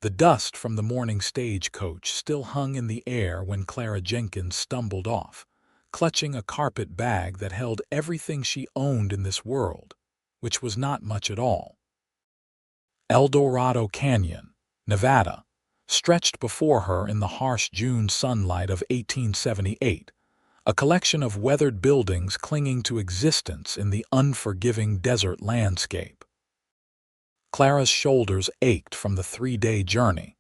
The dust from the morning stagecoach still hung in the air when Clara Jenkins stumbled off, clutching a carpet bag that held everything she owned in this world, which was not much at all. Eldorado Canyon, Nevada, stretched before her in the harsh June sunlight of 1878, a collection of weathered buildings clinging to existence in the unforgiving desert landscape. Clara's shoulders ached from the 3-day journey,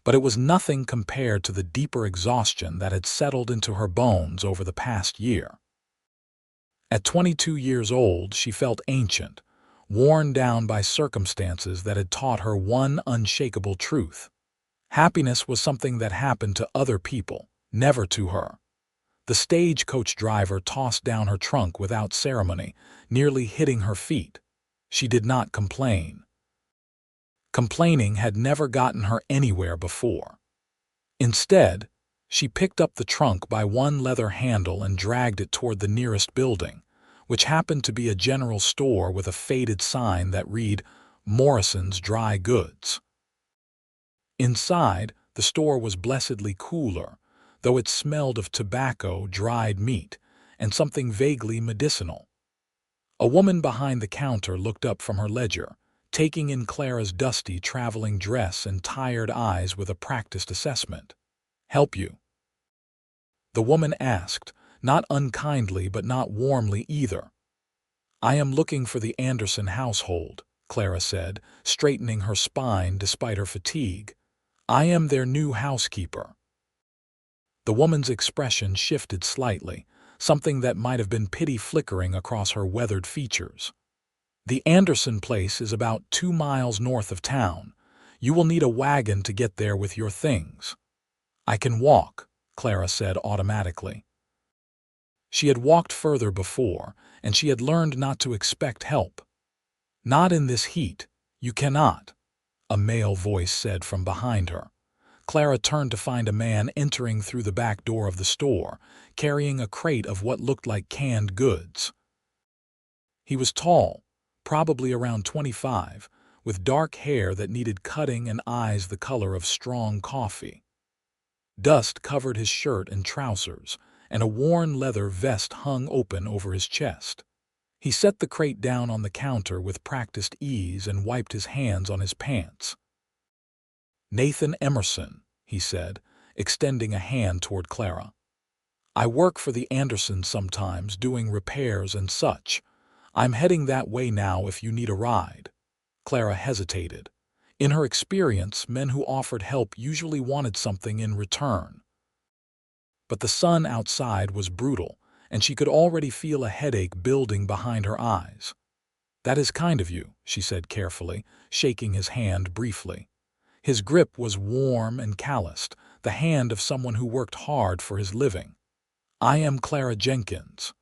but it was nothing compared to the deeper exhaustion that had settled into her bones over the past year. At 22 years old, she felt ancient, worn down by circumstances that had taught her one unshakable truth. Happiness was something that happened to other people, never to her. The stagecoach driver tossed down her trunk without ceremony, nearly hitting her feet. She did not complain. Complaining had never gotten her anywhere before. Instead, she picked up the trunk by one leather handle and dragged it toward the nearest building, which happened to be a general store with a faded sign that read, "Morrison's Dry Goods." Inside, the store was blessedly cooler, though it smelled of tobacco, dried meat, and something vaguely medicinal. A woman behind the counter looked up from her ledger, taking in Clara's dusty traveling dress and tired eyes with a practiced assessment. "Help you?" The woman asked, not unkindly but not warmly either. "I am looking for the Anderson household," Clara said, straightening her spine despite her fatigue. "I am their new housekeeper." The woman's expression shifted slightly, something that might have been pity flickering across her weathered features. "The Anderson place is about 2 miles north of town. You will need a wagon to get there with your things." "I can walk," Clara said automatically. She had walked further before, and she had learned not to expect help. "Not in this heat. You cannot," a male voice said from behind her. Clara turned to find a man entering through the back door of the store, carrying a crate of what looked like canned goods. He was tall, probably around 25, with dark hair that needed cutting and eyes the color of strong coffee. Dust covered his shirt and trousers, and a worn leather vest hung open over his chest. He set the crate down on the counter with practiced ease and wiped his hands on his pants. "Nathan Emerson," he said, extending a hand toward Clara. "I work for the Andersons sometimes, doing repairs and such. I'm heading that way now if you need a ride." Clara hesitated. In her experience, men who offered help usually wanted something in return. But the sun outside was brutal, and she could already feel a headache building behind her eyes. "That is kind of you," she said carefully, shaking his hand briefly. His grip was warm and calloused, the hand of someone who worked hard for his living. "I am Clara Jenkins."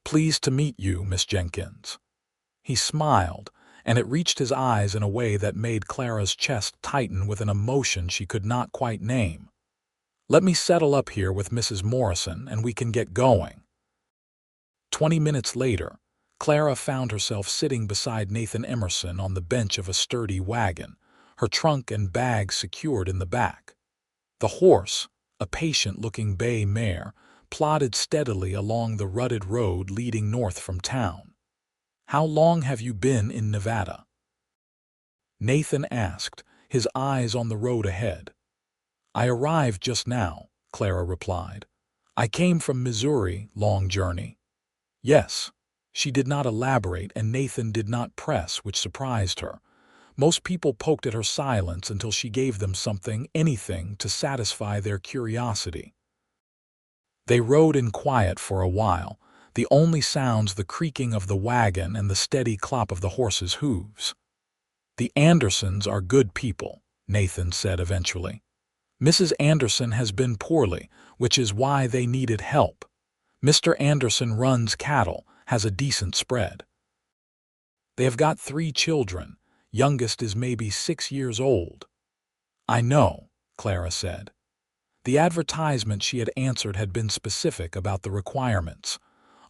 "Pleased to meet you, Miss Jenkins." He smiled, and it reached his eyes in a way that made Clara's chest tighten with an emotion she could not quite name. "Let me settle up here with Mrs. Morrison, and we can get going." 20 minutes later, Clara found herself sitting beside Nathan Emerson on the bench of a sturdy wagon, her trunk and bag secured in the back. The horse, a patient-looking bay mare, plodded steadily along the rutted road leading north from town. "How long have you been in Nevada?" Nathan asked, his eyes on the road ahead. "I arrived just now," Clara replied. "I came from Missouri, long journey." "Yes." She did not elaborate, and Nathan did not press, which surprised her. Most people poked at her silence until she gave them something, anything, to satisfy their curiosity. They rode in quiet for a while, the only sounds the creaking of the wagon and the steady clop of the horse's hooves. "The Andersons are good people," Nathan said eventually. "Mrs. Anderson has been poorly, which is why they needed help. Mr. Anderson runs cattle, has a decent spread. They have got 3 children. Youngest is maybe 6 years old." "I know," Clara said. The advertisement she had answered had been specific about the requirements.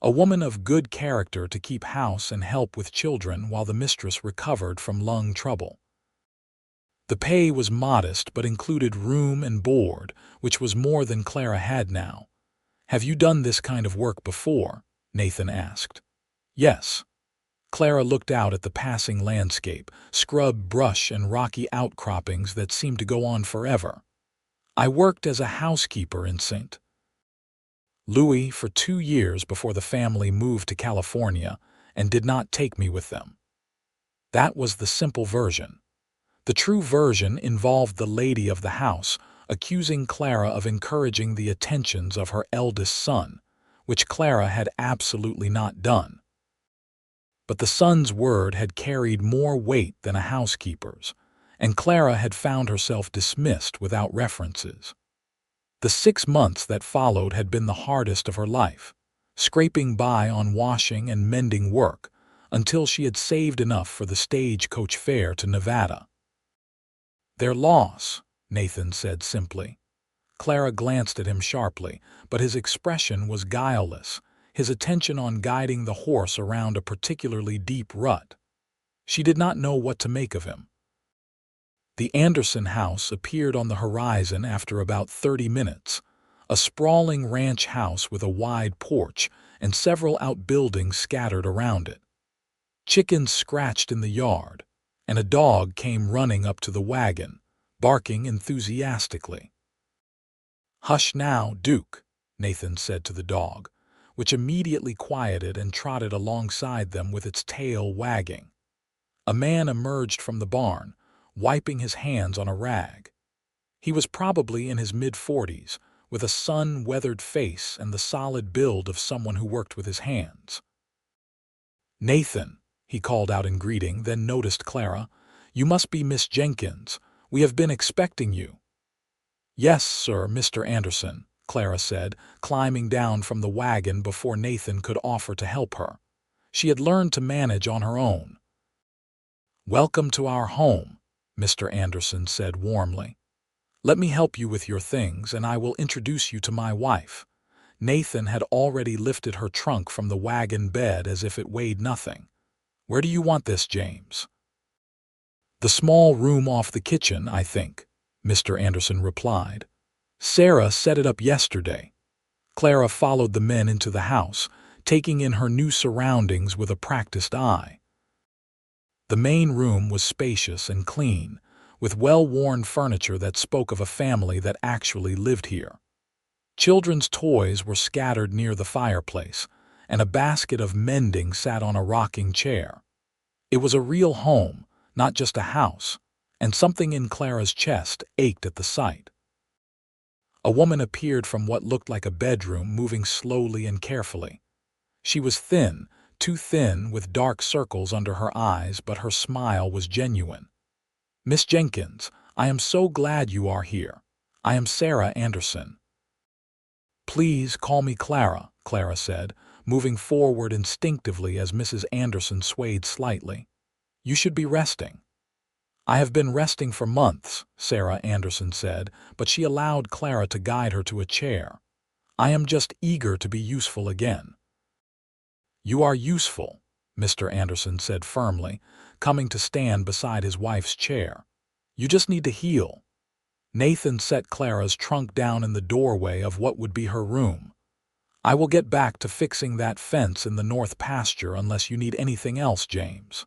A woman of good character to keep house and help with children while the mistress recovered from lung trouble. The pay was modest but included room and board, which was more than Clara had now. "Have you done this kind of work before?" Nathan asked. "Yes." Clara looked out at the passing landscape, scrub brush and rocky outcroppings that seemed to go on forever. "I worked as a housekeeper in St. Louis for 2 years before the family moved to California and did not take me with them." That was the simple version. The true version involved the lady of the house accusing Clara of encouraging the attentions of her eldest son, which Clara had absolutely not done. But the son's word had carried more weight than a housekeeper's, and Clara had found herself dismissed without references. The 6 months that followed had been the hardest of her life, scraping by on washing and mending work until she had saved enough for the stagecoach fare to Nevada. "Their loss," Nathan said simply. Clara glanced at him sharply, but his expression was guileless, his attention on guiding the horse around a particularly deep rut. She did not know what to make of him. The Anderson house appeared on the horizon after about 30 minutes, a sprawling ranch house with a wide porch and several outbuildings scattered around it. Chickens scratched in the yard, and a dog came running up to the wagon, barking enthusiastically. "Hush now, Duke," Nathan said to the dog, which immediately quieted and trotted alongside them with its tail wagging. A man emerged from the barn, wiping his hands on a rag. He was probably in his mid-40s, with a sun-weathered face and the solid build of someone who worked with his hands. "Nathan," he called out in greeting, then noticed Clara. "You must be Miss Jenkins. We have been expecting you." "Yes, sir, Mr. Anderson," Clara said, climbing down from the wagon before Nathan could offer to help her. She had learned to manage on her own. "Welcome to our home," Mr. Anderson said warmly. "Let me help you with your things, and I will introduce you to my wife." Nathan had already lifted her trunk from the wagon bed as if it weighed nothing. "Where do you want this, James?" "The small room off the kitchen, I think," Mr. Anderson replied. "Sarah set it up yesterday." Clara followed the men into the house, taking in her new surroundings with a practiced eye. The main room was spacious and clean, with well-worn furniture that spoke of a family that actually lived here. Children's toys were scattered near the fireplace, and a basket of mending sat on a rocking chair. It was a real home, not just a house, and something in Clara's chest ached at the sight. A woman appeared from what looked like a bedroom, moving slowly and carefully. She was thin, too thin, with dark circles under her eyes, but her smile was genuine. "Miss Jenkins, I am so glad you are here. I am Sarah Anderson." "Please call me Clara," Clara said, moving forward instinctively as Mrs. Anderson swayed slightly. "You should be resting." "I have been resting for months," Sarah Anderson said, but she allowed Clara to guide her to a chair. "I am just eager to be useful again." "You are useful," Mr. Anderson said firmly, coming to stand beside his wife's chair. "You just need to heal." Nathan set Clara's trunk down in the doorway of what would be her room. "I will get back to fixing that fence in the north pasture unless you need anything else, James."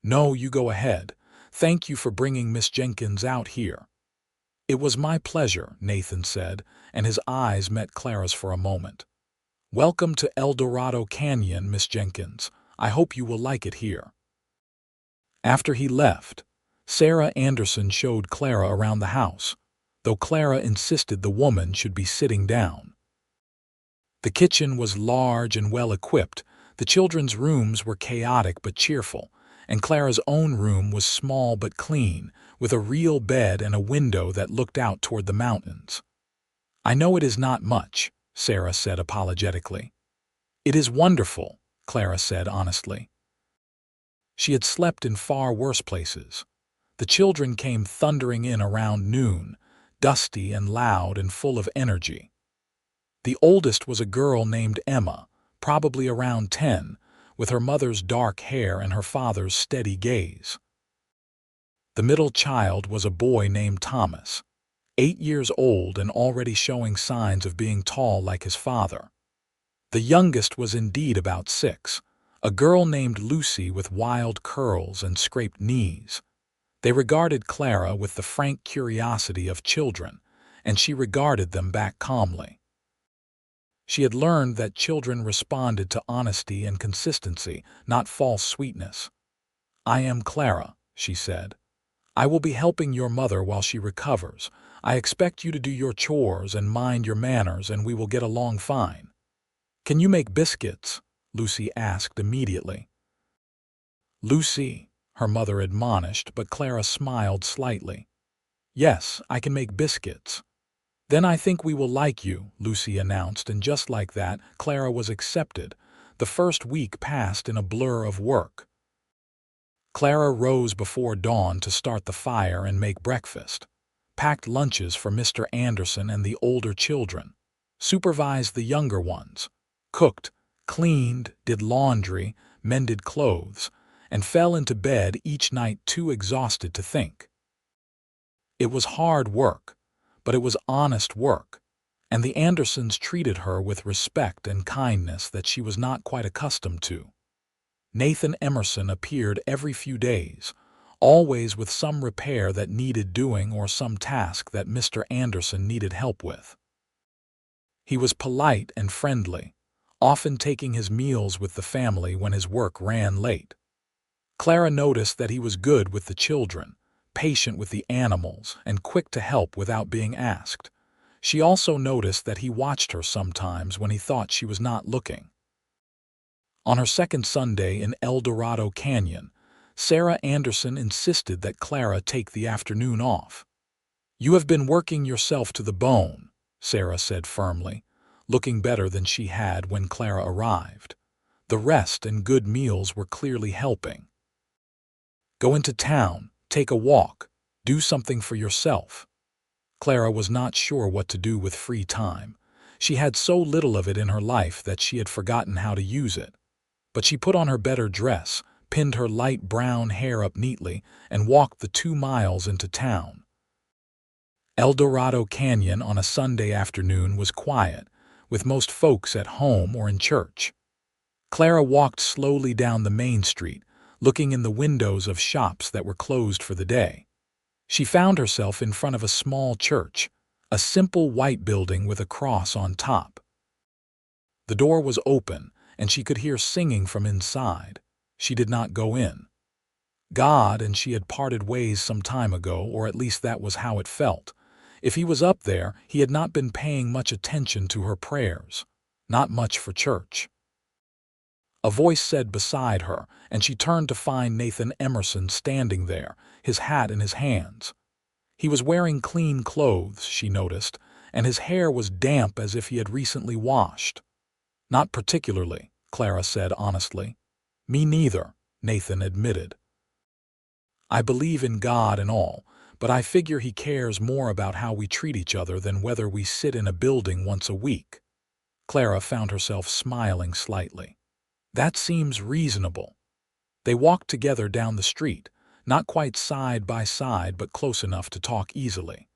"No, you go ahead. Thank you for bringing Miss Jenkins out here." "It was my pleasure," Nathan said, and his eyes met Clara's for a moment. "Welcome to Eldorado Canyon, Miss Jenkins. I hope you will like it here." After he left, Sarah Anderson showed Clara around the house, though Clara insisted the woman should be sitting down. The kitchen was large and well-equipped, the children's rooms were chaotic but cheerful, and Clara's own room was small but clean, with a real bed and a window that looked out toward the mountains. "I know it is not much," Sarah said apologetically. "It is wonderful," Clara said honestly. She had slept in far worse places. The children came thundering in around noon, dusty and loud and full of energy. The oldest was a girl named Emma, probably around 10, with her mother's dark hair and her father's steady gaze. The middle child was a boy named Thomas, 8 years old and already showing signs of being tall like his father. The youngest was indeed about 6, a girl named Lucy with wild curls and scraped knees. They regarded Clara with the frank curiosity of children, and she regarded them back calmly. She had learned that children responded to honesty and consistency, not false sweetness. "I am Clara," she said. "I will be helping your mother while she recovers. I expect you to do your chores and mind your manners, and we will get along fine." "Can you make biscuits?" Lucy asked immediately. "Lucy," her mother admonished, but Clara smiled slightly. "Yes, I can make biscuits." "Then I think we will like you," Lucy announced, and just like that, Clara was accepted. The first week passed in a blur of work. Clara rose before dawn to start the fire and make breakfast, packed lunches for Mr. Anderson and the older children, supervised the younger ones, cooked, cleaned, did laundry, mended clothes, and fell into bed each night too exhausted to think. It was hard work, but it was honest work, and the Andersons treated her with respect and kindness that she was not quite accustomed to. Nathan Emerson appeared every few days, always with some repair that needed doing or some task that Mr. Anderson needed help with. He was polite and friendly, often taking his meals with the family when his work ran late. Clara noticed that he was good with the children, patient with the animals, and quick to help without being asked. She also noticed that he watched her sometimes when he thought she was not looking. On her second Sunday in Eldorado Canyon, Sarah Anderson insisted that Clara take the afternoon off. "You have been working yourself to the bone," Sarah said firmly, looking better than she had when Clara arrived. The rest and good meals were clearly helping. "Go into town, take a walk, do something for yourself." Clara was not sure what to do with free time. She had so little of it in her life that she had forgotten how to use it. But she put on her better dress, pinned her light brown hair up neatly, and walked the 2 miles into town. Eldorado Canyon on a Sunday afternoon was quiet, with most folks at home or in church. Clara walked slowly down the main street, looking in the windows of shops that were closed for the day. She found herself in front of a small church, a simple white building with a cross on top. The door was open, and she could hear singing from inside. She did not go in. God and she had parted ways some time ago, or at least that was how it felt. If he was up there, he had not been paying much attention to her prayers. Not much for church. A voice said beside her, and she turned to find Nathan Emerson standing there, his hat in his hands. He was wearing clean clothes, she noticed, and his hair was damp as if he had recently washed. "Not particularly," Clara said honestly. "Me neither," Nathan admitted. "I believe in God and all, but I figure he cares more about how we treat each other than whether we sit in a building once a week." Clara found herself smiling slightly. "That seems reasonable." They walked together down the street, not quite side by side but close enough to talk easily.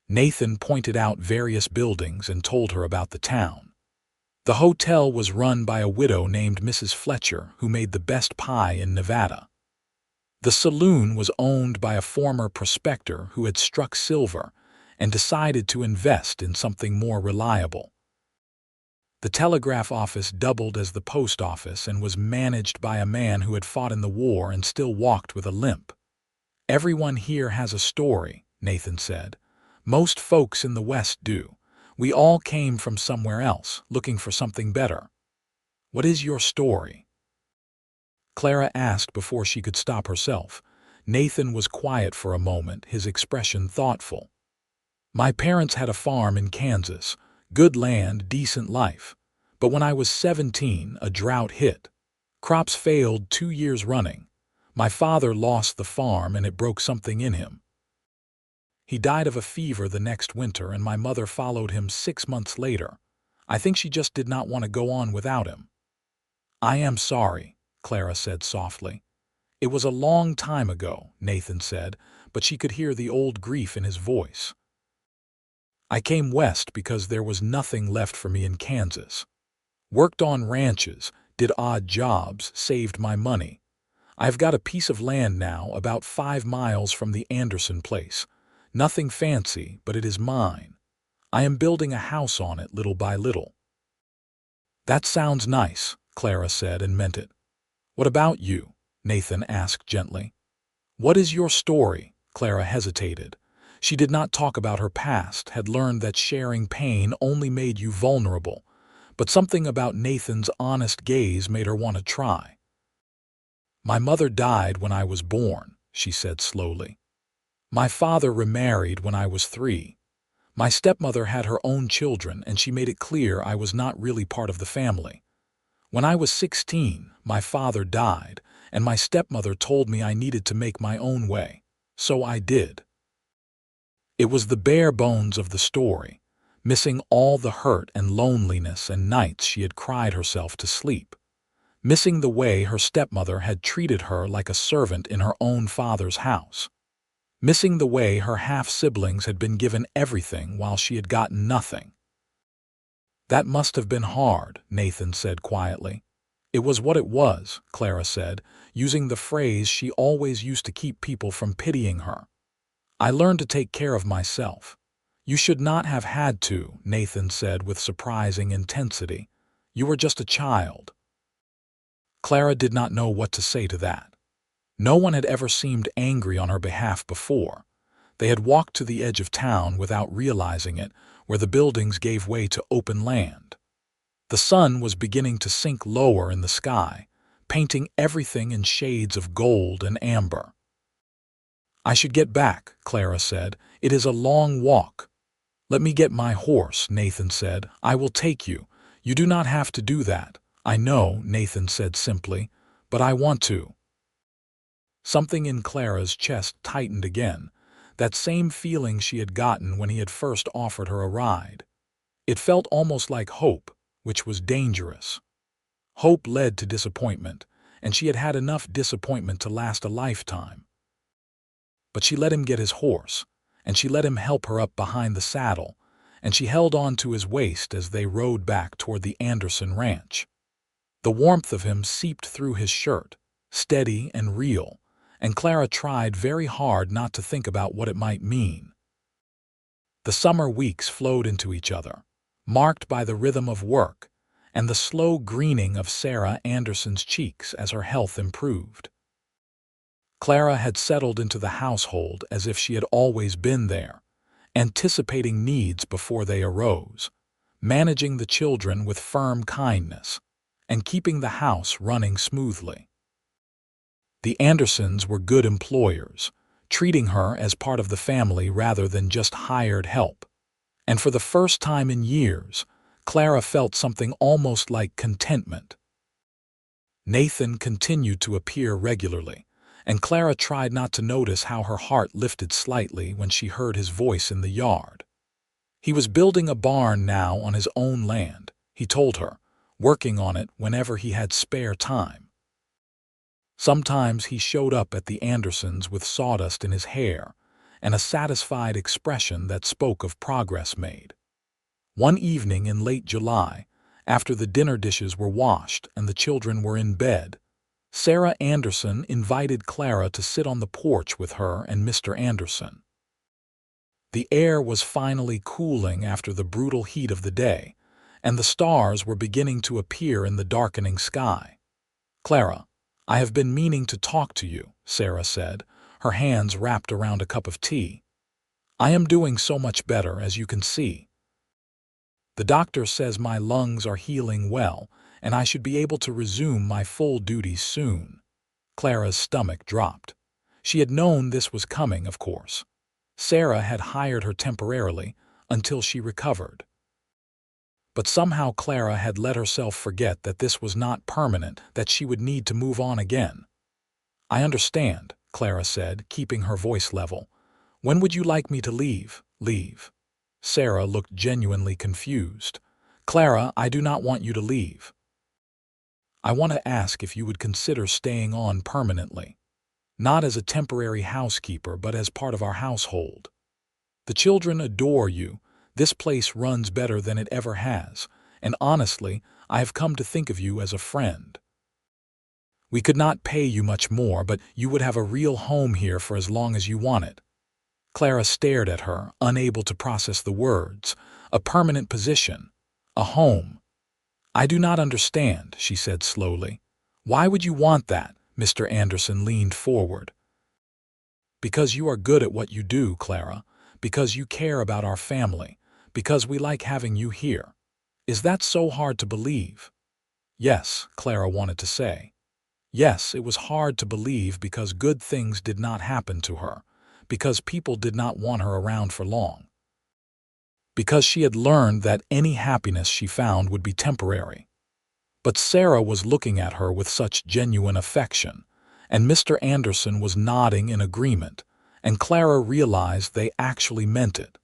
Nathan pointed out various buildings and told her about the town. The hotel was run by a widow named Mrs. Fletcher, who made the best pie in Nevada. The saloon was owned by a former prospector who had struck silver and decided to invest in something more reliable. The telegraph office doubled as the post office and was managed by a man who had fought in the war and still walked with a limp. "Everyone here has a story," Nathan said. "Most folks in the West do. We all came from somewhere else, looking for something better." "What is your story?" Clara asked before she could stop herself. Nathan was quiet for a moment, his expression thoughtful. "My parents had a farm in Kansas. Good land, decent life. But when I was 17, a drought hit. Crops failed 2 years running. My father lost the farm and it broke something in him. He died of a fever the next winter, and my mother followed him 6 months later. I think she just did not want to go on without him." "I am sorry," Clara said softly. It was a long time ago, Nathan said, but she could hear the old grief in his voice. I came west because there was nothing left for me in Kansas. Worked on ranches, did odd jobs, saved my money. I've got a piece of land now about 5 miles from the Anderson place. Nothing fancy, but it is mine. I am building a house on it little by little. That sounds nice, Clara said and meant it. What about you? Nathan asked gently. What is your story? Clara hesitated. She did not talk about her past, had learned that sharing pain only made you vulnerable, but something about Nathan's honest gaze made her want to try. My mother died when I was born, she said slowly. My father remarried when I was 3. My stepmother had her own children, and she made it clear I was not really part of the family. When I was 16, my father died, and my stepmother told me I needed to make my own way. So I did. It was the bare bones of the story, missing all the hurt and loneliness and nights she had cried herself to sleep. Missing the way her stepmother had treated her like a servant in her own father's house. Missing the way her half-siblings had been given everything while she had gotten nothing. That must have been hard, Nathan said quietly. It was what it was, Clara said, using the phrase she always used to keep people from pitying her. I learned to take care of myself. You should not have had to, Nathan said with surprising intensity. You were just a child. Clara did not know what to say to that. No one had ever seemed angry on her behalf before. They had walked to the edge of town without realizing it, where the buildings gave way to open land. The sun was beginning to sink lower in the sky, painting everything in shades of gold and amber. I should get back, Clara said. It is a long walk. Let me get my horse, Nathan said. I will take you. You do not have to do that. I know, Nathan said simply, but I want to. Something in Clara's chest tightened again, that same feeling she had gotten when he had first offered her a ride. It felt almost like hope, which was dangerous. Hope led to disappointment, and she had had enough disappointment to last a lifetime. But she let him get his horse, and she let him help her up behind the saddle, and she held on to his waist as they rode back toward the Anderson ranch. The warmth of him seeped through his shirt, steady and real, and Clara tried very hard not to think about what it might mean. The summer weeks flowed into each other, marked by the rhythm of work and the slow greening of Sarah Anderson's cheeks as her health improved. Clara had settled into the household as if she had always been there, anticipating needs before they arose, managing the children with firm kindness, and keeping the house running smoothly. The Andersons were good employers, treating her as part of the family rather than just hired help. And for the first time in years, Clara felt something almost like contentment. Nathan continued to appear regularly, and Clara tried not to notice how her heart lifted slightly when she heard his voice in the yard. He was building a barn now on his own land, he told her, working on it whenever he had spare time. Sometimes he showed up at the Andersons with sawdust in his hair and a satisfied expression that spoke of progress made. One evening in late July, after the dinner dishes were washed and the children were in bed, Sarah Anderson invited Clara to sit on the porch with her and Mr. Anderson. The air was finally cooling after the brutal heat of the day, and the stars were beginning to appear in the darkening sky. "Clara, I have been meaning to talk to you," Sarah said, her hands wrapped around a cup of tea. "I am doing so much better, as you can see. The doctor says my lungs are healing well, and I should be able to resume my full duties soon." Clara's stomach dropped. She had known this was coming, of course. Sarah had hired her temporarily until she recovered. But somehow Clara had let herself forget that this was not permanent, that she would need to move on again. "I understand," Clara said, keeping her voice level. "When would you like me to leave?" "Leave?" Sarah looked genuinely confused. "Clara, I do not want you to leave. I want to ask if you would consider staying on permanently." Not as a temporary housekeeper, but as part of our household. The children adore you. This place runs better than it ever has, and honestly, I have come to think of you as a friend. We could not pay you much more, but you would have a real home here for as long as you wanted." Clara stared at her, unable to process the words. A permanent position. A home. "I do not understand," she said slowly. "Why would you want that?" Mr. Anderson leaned forward. "Because you are good at what you do, Clara. Because you care about our family. Because we like having you here. Is that so hard to believe?" "Yes," Clara wanted to say. Yes, it was hard to believe because good things did not happen to her, because people did not want her around for long. Because she had learned that any happiness she found would be temporary. But Sarah was looking at her with such genuine affection, and Mr. Anderson was nodding in agreement, and Clara realized they actually meant it.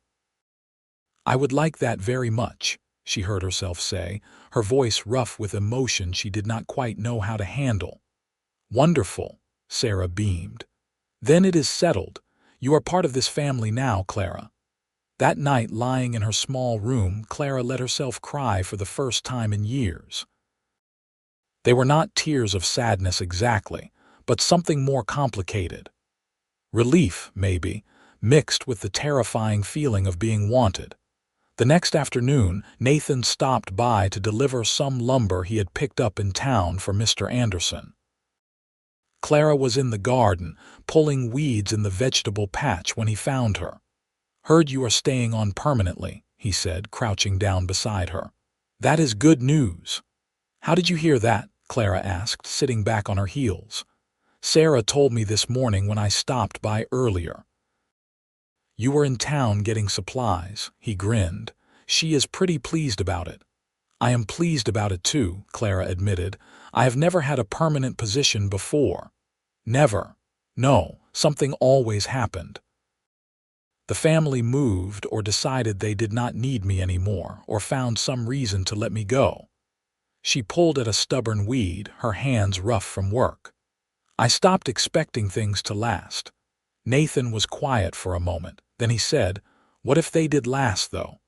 "I would like that very much," she heard herself say, her voice rough with emotion she did not quite know how to handle. "Wonderful," Sarah beamed. "Then it is settled. You are part of this family now, Clara." That night, lying in her small room, Clara let herself cry for the first time in years. They were not tears of sadness exactly, but something more complicated. Relief, maybe, mixed with the terrifying feeling of being wanted. The next afternoon, Nathan stopped by to deliver some lumber he had picked up in town for Mr. Anderson. Clara was in the garden, pulling weeds in the vegetable patch when he found her. "Heard you are staying on permanently," he said, crouching down beside her. "That is good news." "How did you hear that?" Clara asked, sitting back on her heels. "Sarah told me this morning when I stopped by earlier." "You were in town getting supplies," he grinned. "She is pretty pleased about it." "I am pleased about it too," Clara admitted. "I have never had a permanent position before." "Never." "No, something always happened. The family moved or decided they did not need me anymore or found some reason to let me go." She pulled at a stubborn weed, her hands rough from work. "I stopped expecting things to last." Nathan was quiet for a moment. Then he said, "What if they did last, though?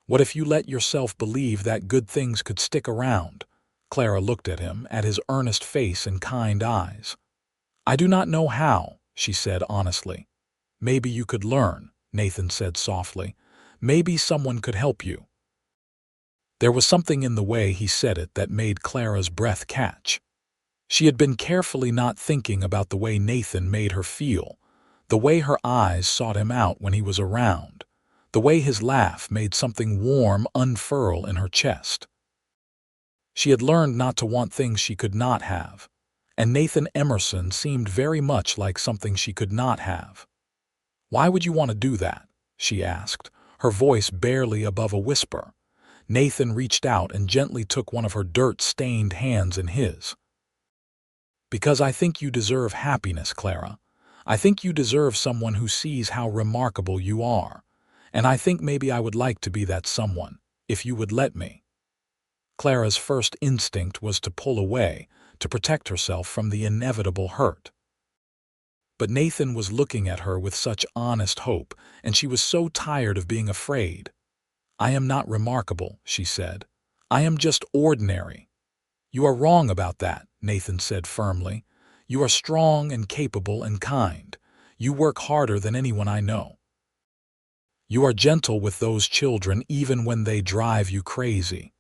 What if you let yourself believe that good things could stick around?" Clara looked at him, at his earnest face and kind eyes. "I do not know how," she said honestly. "Maybe you could learn," Nathan said softly. "Maybe someone could help you." There was something in the way he said it that made Clara's breath catch. She had been carefully not thinking about the way Nathan made her feel, the way her eyes sought him out when he was around, the way his laugh made something warm unfurl in her chest. She had learned not to want things she could not have, and Nathan Emerson seemed very much like something she could not have. "Why would you want to do that?" she asked, her voice barely above a whisper. Nathan reached out and gently took one of her dirt-stained hands in his. "Because I think you deserve happiness, Clara. I think you deserve someone who sees how remarkable you are. And I think maybe I would like to be that someone, if you would let me." Clara's first instinct was to pull away, to protect herself from the inevitable hurt. But Nathan was looking at her with such honest hope, and she was so tired of being afraid. "I am not remarkable," she said. "I am just ordinary." "You are wrong about that," Nathan said firmly. "You are strong and capable and kind. You work harder than anyone I know. You are gentle with those children even when they drive you crazy.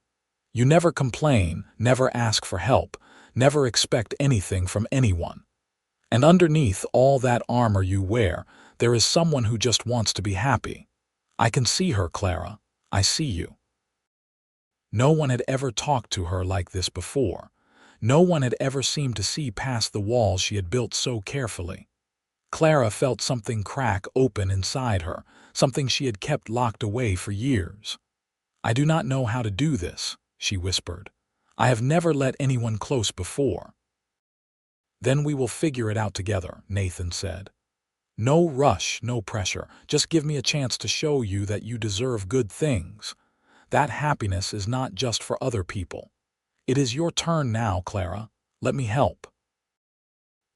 You never complain, never ask for help, never expect anything from anyone. And underneath all that armor you wear, there is someone who just wants to be happy. I can see her, Clara. I see you." No one had ever talked to her like this before. No one had ever seemed to see past the walls she had built so carefully. Clara felt something crack open inside her, something she had kept locked away for years. "I do not know how to do this," she whispered. "I have never let anyone close before." "Then we will figure it out together," Nathan said. "No rush, no pressure. Just give me a chance to show you that you deserve good things. That happiness is not just for other people. It is your turn now, Clara. Let me help."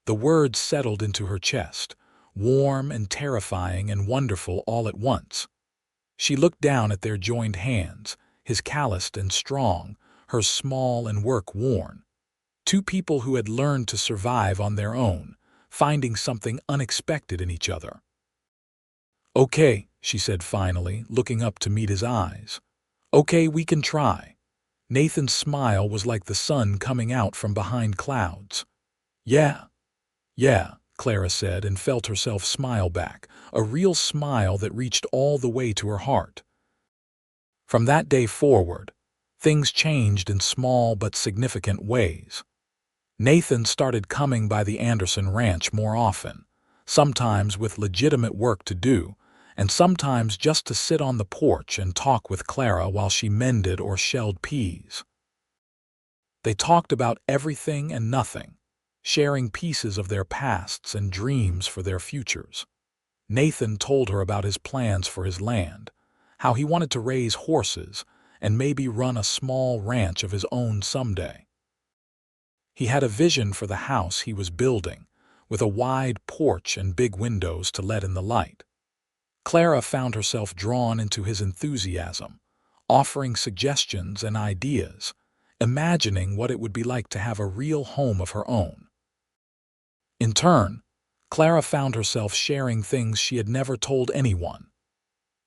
The words settled into her chest, warm and terrifying and wonderful all at once. She looked down at their joined hands, his calloused and strong, hers small and work-worn. Two people who had learned to survive on their own, finding something unexpected in each other. "Okay," she said finally, looking up to meet his eyes. "Okay, we can try." Nathan's smile was like the sun coming out from behind clouds. "Yeah, yeah," Clara said and felt herself smile back, a real smile that reached all the way to her heart. From that day forward, things changed in small but significant ways. Nathan started coming by the Anderson ranch more often, sometimes with legitimate work to do, and sometimes just to sit on the porch and talk with Clara while she mended or shelled peas. They talked about everything and nothing, sharing pieces of their pasts and dreams for their futures. Nathan told her about his plans for his land, how he wanted to raise horses and maybe run a small ranch of his own someday. He had a vision for the house he was building, with a wide porch and big windows to let in the light. Clara found herself drawn into his enthusiasm, offering suggestions and ideas, imagining what it would be like to have a real home of her own. In turn, Clara found herself sharing things she had never told anyone.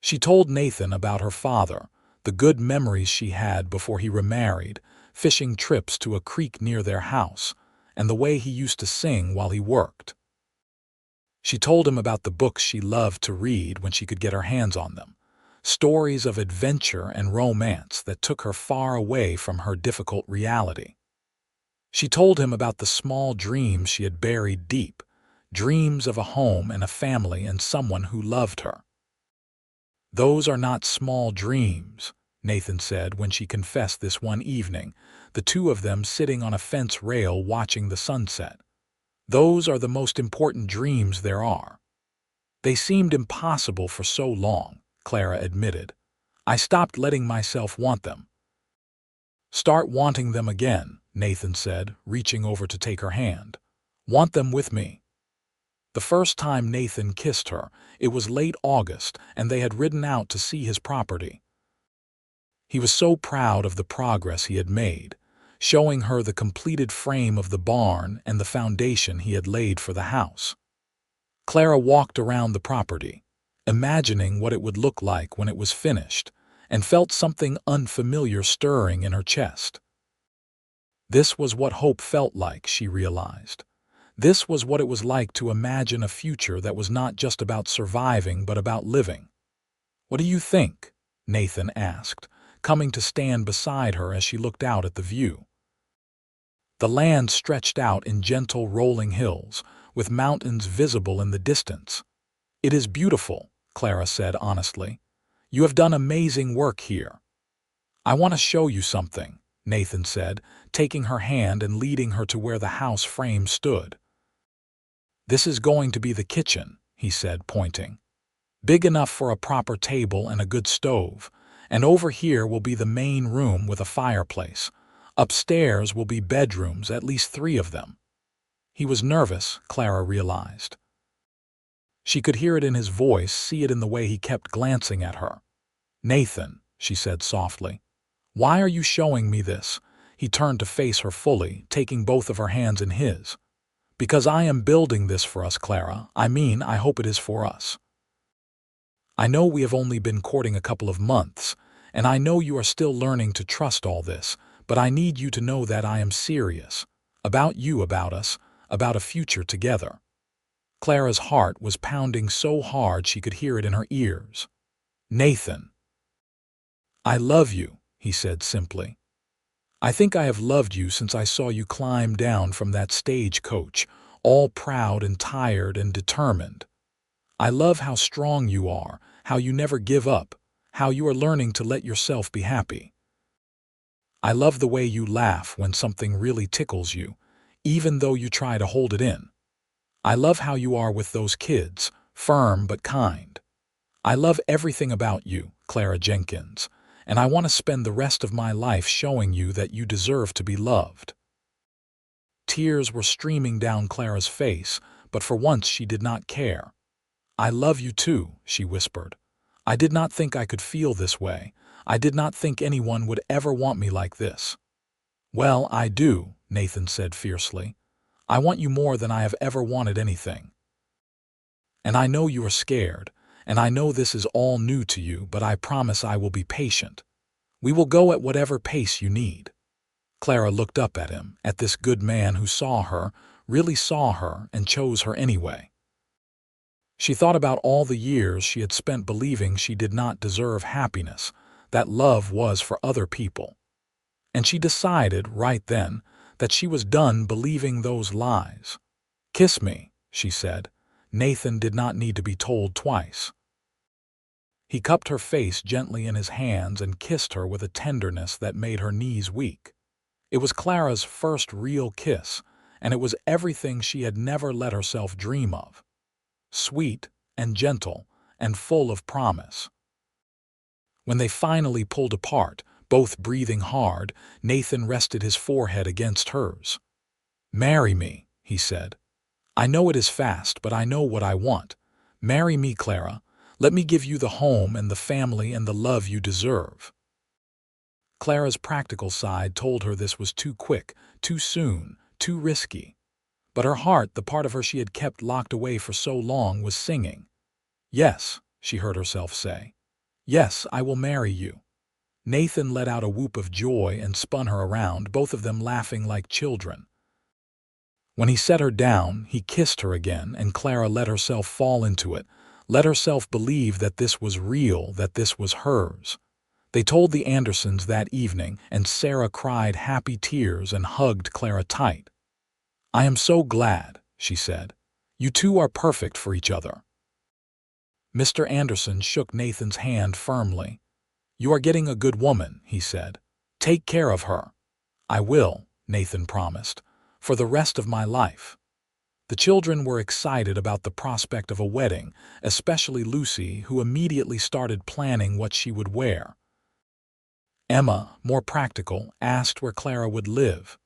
She told Nathan about her father, the good memories she had before he remarried, fishing trips to a creek near their house, and the way he used to sing while he worked. She told him about the books she loved to read when she could get her hands on them, stories of adventure and romance that took her far away from her difficult reality. She told him about the small dreams she had buried deep, dreams of a home and a family and someone who loved her. "Those are not small dreams," Nathan said when she confessed this one evening, the two of them sitting on a fence rail watching the sunset. "Those are the most important dreams there are." "They seemed impossible for so long," Clara admitted. "I stopped letting myself want them." "Start wanting them again," Nathan said, reaching over to take her hand. "Want them with me." The first time Nathan kissed her, it was late August, and they had ridden out to see his property. He was so proud of the progress he had made, showing her the completed frame of the barn and the foundation he had laid for the house. Clara walked around the property, imagining what it would look like when it was finished, and felt something unfamiliar stirring in her chest. This was what hope felt like, she realized. This was what it was like to imagine a future that was not just about surviving but about living. "What do you think?" Nathan asked, coming to stand beside her as she looked out at the view. The land stretched out in gentle rolling hills, with mountains visible in the distance. "It is beautiful," Clara said honestly. "You have done amazing work here." "I want to show you something," Nathan said, taking her hand and leading her to where the house frame stood. "This is going to be the kitchen," he said, pointing. "Big enough for a proper table and a good stove, and over here will be the main room with a fireplace. Upstairs will be bedrooms, at least 3 of them." He was nervous, Clara realized. She could hear it in his voice, see it in the way he kept glancing at her. "Nathan," she said softly, "why are you showing me this?" He turned to face her fully, taking both of her hands in his. "Because I am building this for us, Clara. I hope it is for us. I know we have only been courting a couple of months, and I know you are still learning to trust all this, but I need you to know that I am serious. About you, about us, about a future together." Clara's heart was pounding so hard she could hear it in her ears. "Nathan." "I love you," he said simply. "I think I have loved you since I saw you climb down from that stagecoach, all proud and tired and determined. I love how strong you are, how you never give up, how you are learning to let yourself be happy. I love the way you laugh when something really tickles you, even though you try to hold it in. I love how you are with those kids, firm but kind. I love everything about you, Clara Jenkins, and I want to spend the rest of my life showing you that you deserve to be loved." Tears were streaming down Clara's face, but for once she did not care. "I love you too," she whispered. "I did not think I could feel this way. I did not think anyone would ever want me like this." "Well, I do," Nathan said fiercely. "I want you more than I have ever wanted anything. And I know you are scared, and I know this is all new to you, but I promise I will be patient. We will go at whatever pace you need." Clara looked up at him, at this good man who saw her, really saw her, and chose her anyway. She thought about all the years she had spent believing she did not deserve happiness, that love was for other people. And she decided, right then, that she was done believing those lies. "Kiss me," she said. Nathan did not need to be told twice. He cupped her face gently in his hands and kissed her with a tenderness that made her knees weak. It was Clara's first real kiss, and it was everything she had never let herself dream of. Sweet and gentle and full of promise. When they finally pulled apart, both breathing hard, Nathan rested his forehead against hers. "Marry me," he said. "I know it is fast, but I know what I want. Marry me, Clara. Let me give you the home and the family and the love you deserve." Clara's practical side told her this was too quick, too soon, too risky. But her heart, the part of her she had kept locked away for so long, was singing. "Yes," she heard herself say. "Yes, I will marry you." Nathan let out a whoop of joy and spun her around, both of them laughing like children. When he set her down, he kissed her again, and Clara let herself fall into it, let herself believe that this was real, that this was hers. They told the Andersons that evening, and Sarah cried happy tears and hugged Clara tight. "I am so glad," she said. "You two are perfect for each other." Mr. Anderson shook Nathan's hand firmly. "You are getting a good woman," he said. "Take care of her." "I will," Nathan promised, "for the rest of my life." The children were excited about the prospect of a wedding, especially Lucy, who immediately started planning what she would wear. Emma, more practical, asked where Clara would live.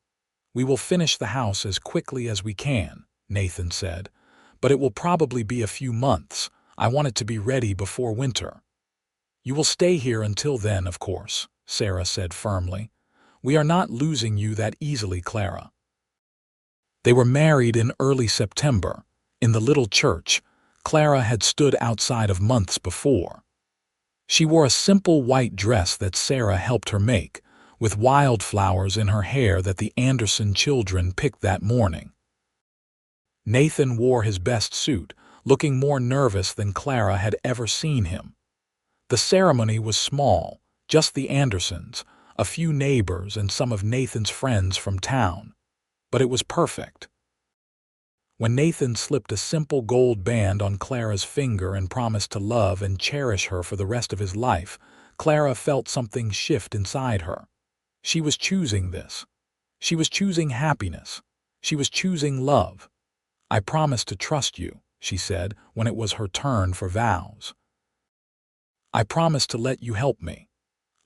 "We will finish the house as quickly as we can," Nathan said, "but it will probably be a few months. I want it to be ready before winter." "You will stay here until then, of course," Sarah said firmly. "We are not losing you that easily, Clara." They were married in early September, in the little church Clara had stood outside of months before. She wore a simple white dress that Sarah helped her make, with wildflowers in her hair that the Anderson children picked that morning. Nathan wore his best suit, looking more nervous than Clara had ever seen him. The ceremony was small, just the Andersons, a few neighbors, and some of Nathan's friends from town. But it was perfect. When Nathan slipped a simple gold band on Clara's finger and promised to love and cherish her for the rest of his life, Clara felt something shift inside her. She was choosing this. She was choosing happiness. She was choosing love. "I promise to trust you," she said when it was her turn for vows. "I promise to let you help me.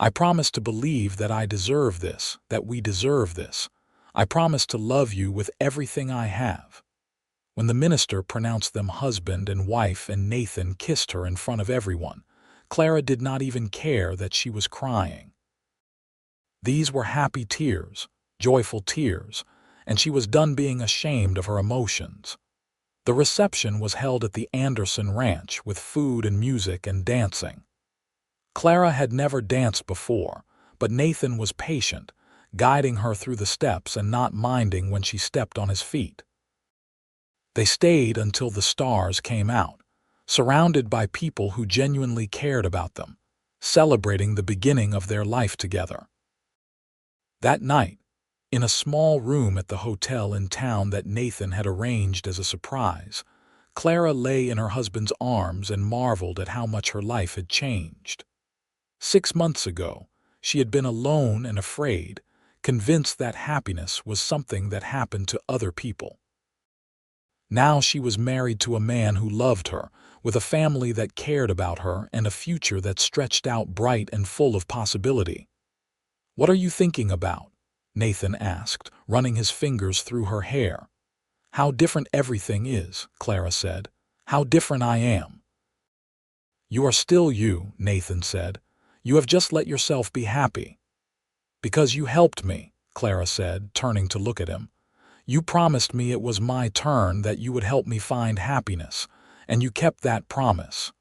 I promise to believe that I deserve this, that we deserve this. I promise to love you with everything I have." When the minister pronounced them husband and wife and Nathan kissed her in front of everyone, Clara did not even care that she was crying. These were happy tears, joyful tears, and she was done being ashamed of her emotions. The reception was held at the Anderson Ranch with food and music and dancing. Clara had never danced before, but Nathan was patient, guiding her through the steps and not minding when she stepped on his feet. They stayed until the stars came out, surrounded by people who genuinely cared about them, celebrating the beginning of their life together. That night, in a small room at the hotel in town that Nathan had arranged as a surprise, Clara lay in her husband's arms and marveled at how much her life had changed. 6 months ago, she had been alone and afraid, convinced that happiness was something that happened to other people. Now she was married to a man who loved her, with a family that cared about her and a future that stretched out bright and full of possibility. "What are you thinking about?" Nathan asked, running his fingers through her hair. How different everything is, Clara said. How different I am. You are still you, Nathan said. You have just let yourself be happy. Because you helped me, Clara said, turning to look at him. You promised me it was my turn, that you would help me find happiness, and you kept that promise.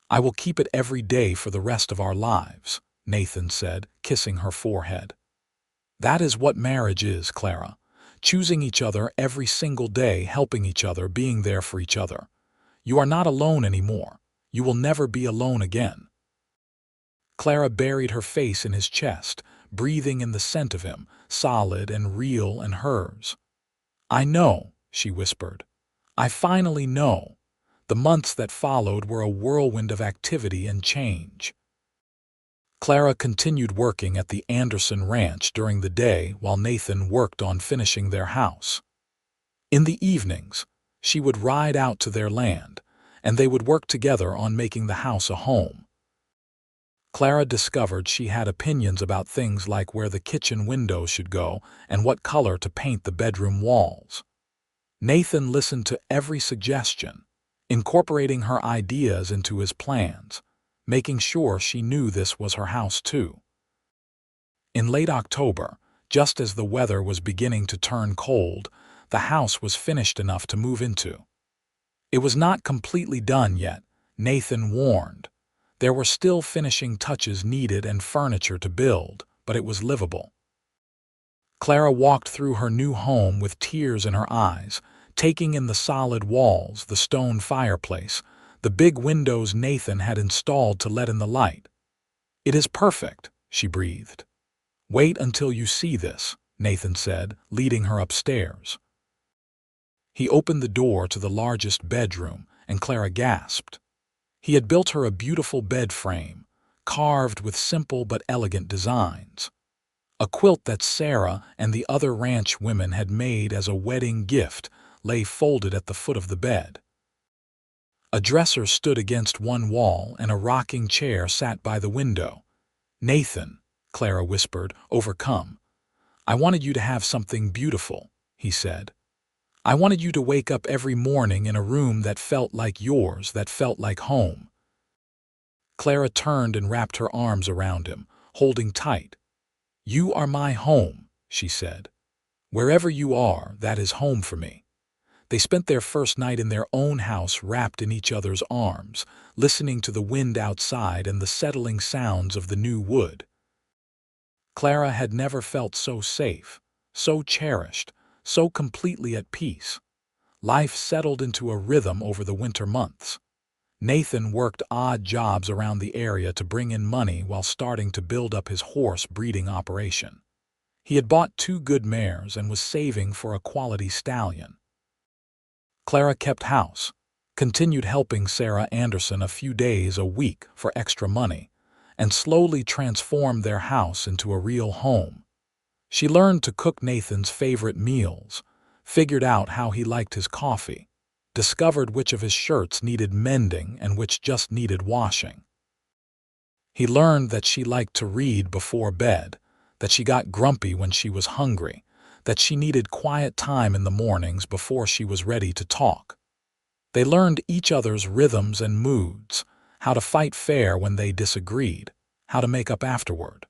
I will keep it every day for the rest of our lives, Nathan said, kissing her forehead. That is what marriage is, Clara. Choosing each other every single day, helping each other, being there for each other. You are not alone anymore. You will never be alone again. Clara buried her face in his chest, breathing in the scent of him, solid and real and hers. I know, she whispered. I finally know. The months that followed were a whirlwind of activity and change. Clara continued working at the Anderson ranch during the day while Nathan worked on finishing their house. In the evenings, she would ride out to their land, and they would work together on making the house a home. Clara discovered she had opinions about things like where the kitchen windows should go and what color to paint the bedroom walls. Nathan listened to every suggestion, incorporating her ideas into his plans, making sure she knew this was her house too. In late October, just as the weather was beginning to turn cold, the house was finished enough to move into. It was not completely done yet, Nathan warned. There were still finishing touches needed and furniture to build, but it was livable. Clara walked through her new home with tears in her eyes, taking in the solid walls, the stone fireplace, the big windows Nathan had installed to let in the light. It is perfect, she breathed. Wait until you see this, Nathan said, leading her upstairs. He opened the door to the largest bedroom, and Clara gasped. He had built her a beautiful bed frame, carved with simple but elegant designs. A quilt that Sarah and the other ranch women had made as a wedding gift lay folded at the foot of the bed. A dresser stood against one wall and a rocking chair sat by the window. Nathan, Clara whispered, overcome. I wanted you to have something beautiful, he said. I wanted you to wake up every morning in a room that felt like yours, that felt like home. Clara turned and wrapped her arms around him, holding tight. You are my home, she said. Wherever you are, that is home for me. They spent their first night in their own house wrapped in each other's arms, listening to the wind outside and the settling sounds of the new wood. Clara had never felt so safe, so cherished, so completely at peace. Life settled into a rhythm over the winter months. Nathan worked odd jobs around the area to bring in money while starting to build up his horse breeding operation. He had bought 2 good mares and was saving for a quality stallion. Clara kept house, continued helping Sarah Anderson a few days a week for extra money, and slowly transformed their house into a real home. She learned to cook Nathan's favorite meals, figured out how he liked his coffee, discovered which of his shirts needed mending and which just needed washing. He learned that she liked to read before bed, that she got grumpy when she was hungry, that she needed quiet time in the mornings before she was ready to talk. They learned each other's rhythms and moods, how to fight fair when they disagreed, how to make up afterward.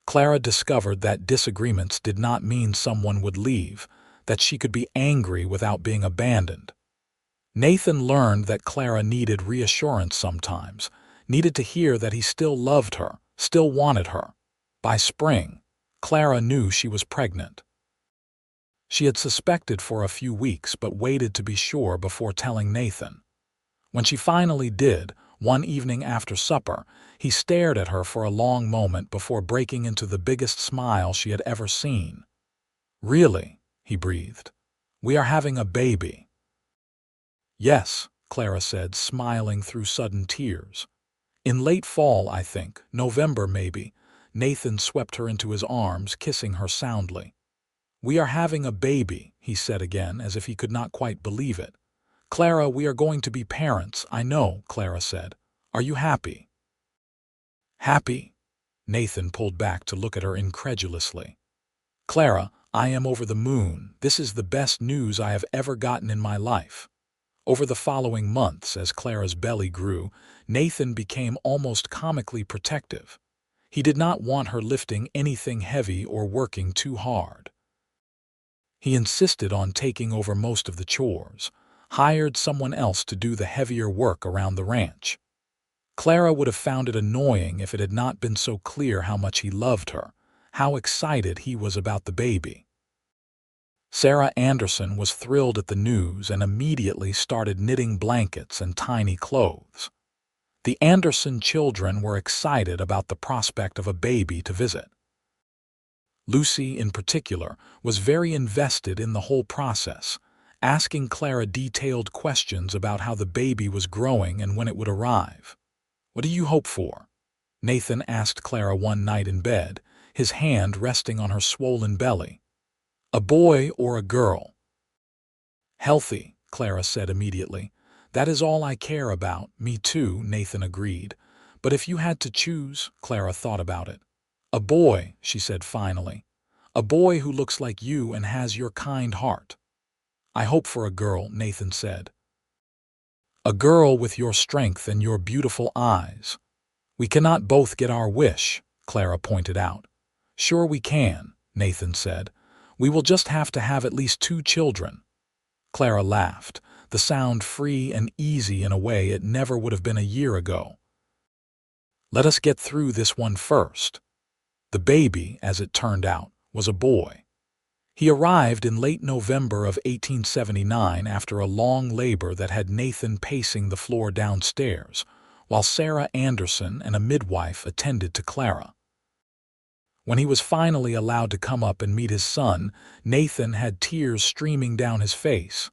Clara discovered that disagreements did not mean someone would leave, that she could be angry without being abandoned. Nathan learned that Clara needed reassurance sometimes, needed to hear that he still loved her, still wanted her. By spring, Clara knew she was pregnant. She had suspected for a few weeks but waited to be sure before telling Nathan. When she finally did, one evening after supper, he stared at her for a long moment before breaking into the biggest smile she had ever seen. Really, he breathed. We are having a baby. Yes, Clara said, smiling through sudden tears. In late fall, I think, November maybe. Nathan swept her into his arms, kissing her soundly. We are having a baby, he said again, as if he could not quite believe it. Clara, we are going to be parents, I know, Clara said. Are you happy? Happy? Nathan pulled back to look at her incredulously. Clara, I am over the moon. This is the best news I have ever gotten in my life. Over the following months, as Clara's belly grew, Nathan became almost comically protective. He did not want her lifting anything heavy or working too hard. He insisted on taking over most of the chores, hired someone else to do the heavier work around the ranch. Clara would have found it annoying if it had not been so clear how much he loved her, how excited he was about the baby. Sarah Anderson was thrilled at the news and immediately started knitting blankets and tiny clothes. The Anderson children were excited about the prospect of a baby to visit. Lucy, in particular, was very invested in the whole process, asking Clara detailed questions about how the baby was growing and when it would arrive. "What do you hope for?" Nathan asked Clara one night in bed, his hand resting on her swollen belly. "A boy or a girl?" "Healthy," Clara said immediately. "That is all I care about." "Me too," Nathan agreed. "But if you had to choose," Clara thought about it. "A boy," she said finally. "A boy who looks like you and has your kind heart." "I hope for a girl," Nathan said. "A girl with your strength and your beautiful eyes." "We cannot both get our wish," Clara pointed out. "Sure we can," Nathan said. "We will just have to have at least 2 children." Clara laughed, the sound free and easy in a way it never would have been a year ago. "Let us get through this one first." The baby, as it turned out, was a boy. He arrived in late November of 1879 after a long labor that had Nathan pacing the floor downstairs, while Sarah Anderson and a midwife attended to Clara. When he was finally allowed to come up and meet his son, Nathan had tears streaming down his face.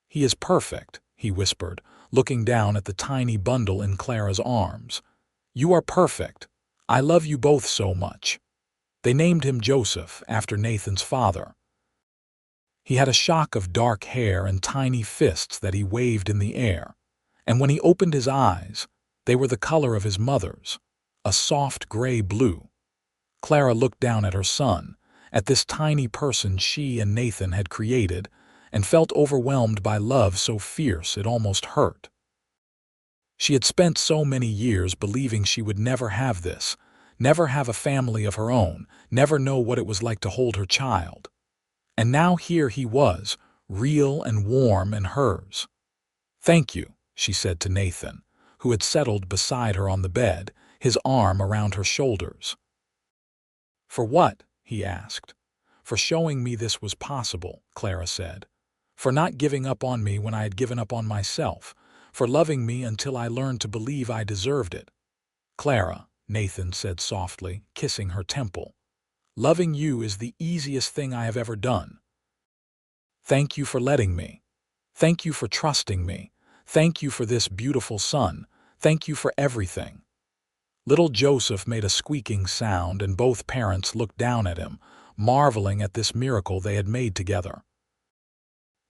"He is perfect," he whispered, looking down at the tiny bundle in Clara's arms. "You are perfect. I love you both so much." They named him Joseph, after Nathan's father. He had a shock of dark hair and tiny fists that he waved in the air, and when he opened his eyes, they were the color of his mother's, a soft gray-blue. Clara looked down at her son, at this tiny person she and Nathan had created, and felt overwhelmed by love so fierce it almost hurt. She had spent so many years believing she would never have this, never have a family of her own, never know what it was like to hold her child. And now here he was, real and warm and hers. "Thank you," she said to Nathan, who had settled beside her on the bed, his arm around her shoulders. "For what?" he asked. "For showing me this was possible," Clara said. "For not giving up on me when I had given up on myself. For loving me until I learned to believe I deserved it." "Clara," Nathan said softly, kissing her temple, "loving you is the easiest thing I have ever done. Thank you for letting me. Thank you for trusting me. Thank you for this beautiful son. Thank you for everything." Little Joseph made a squeaking sound, and both parents looked down at him, marveling at this miracle they had made together.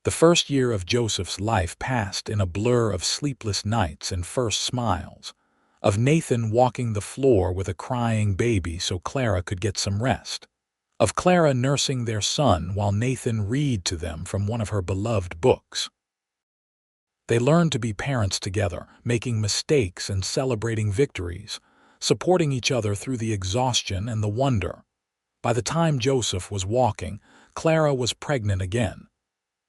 The first year of Joseph's life passed in a blur of sleepless nights and first smiles, of Nathan walking the floor with a crying baby so Clara could get some rest, of Clara nursing their son while Nathan read to them from one of her beloved books. They learned to be parents together, making mistakes and celebrating victories, supporting each other through the exhaustion and the wonder. By the time Joseph was walking, Clara was pregnant again.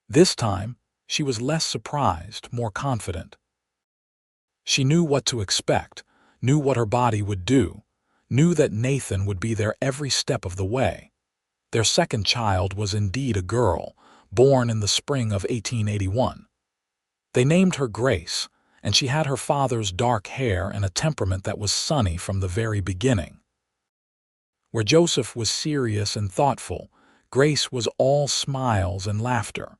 This time, she was less surprised, more confident. She knew what to expect, knew what her body would do, knew that Nathan would be there every step of the way. Their second child was indeed a girl, born in the spring of 1881. They named her Grace, and she had her father's dark hair and a temperament that was sunny from the very beginning. Where Joseph was serious and thoughtful, Grace was all smiles and laughter.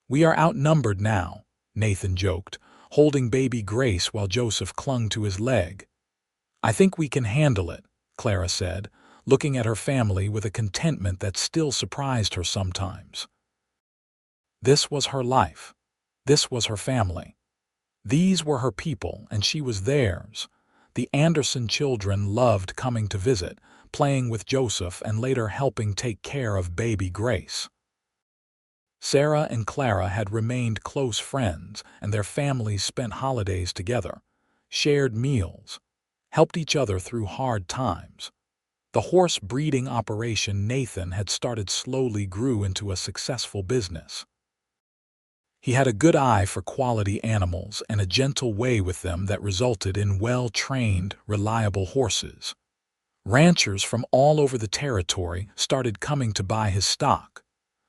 "We are outnumbered now," Nathan joked, holding baby Grace while Joseph clung to his leg. "I think we can handle it," Clara said, looking at her family with a contentment that still surprised her sometimes. This was her life. This was her family. These were her people, and she was theirs. The Anderson children loved coming to visit, playing with Joseph and later helping take care of baby Grace. Sarah and Clara had remained close friends, and their families spent holidays together, shared meals, helped each other through hard times. The horse breeding operation Nathan had started slowly grew into a successful business. He had a good eye for quality animals and a gentle way with them that resulted in well-trained, reliable horses. Ranchers from all over the territory started coming to buy his stock.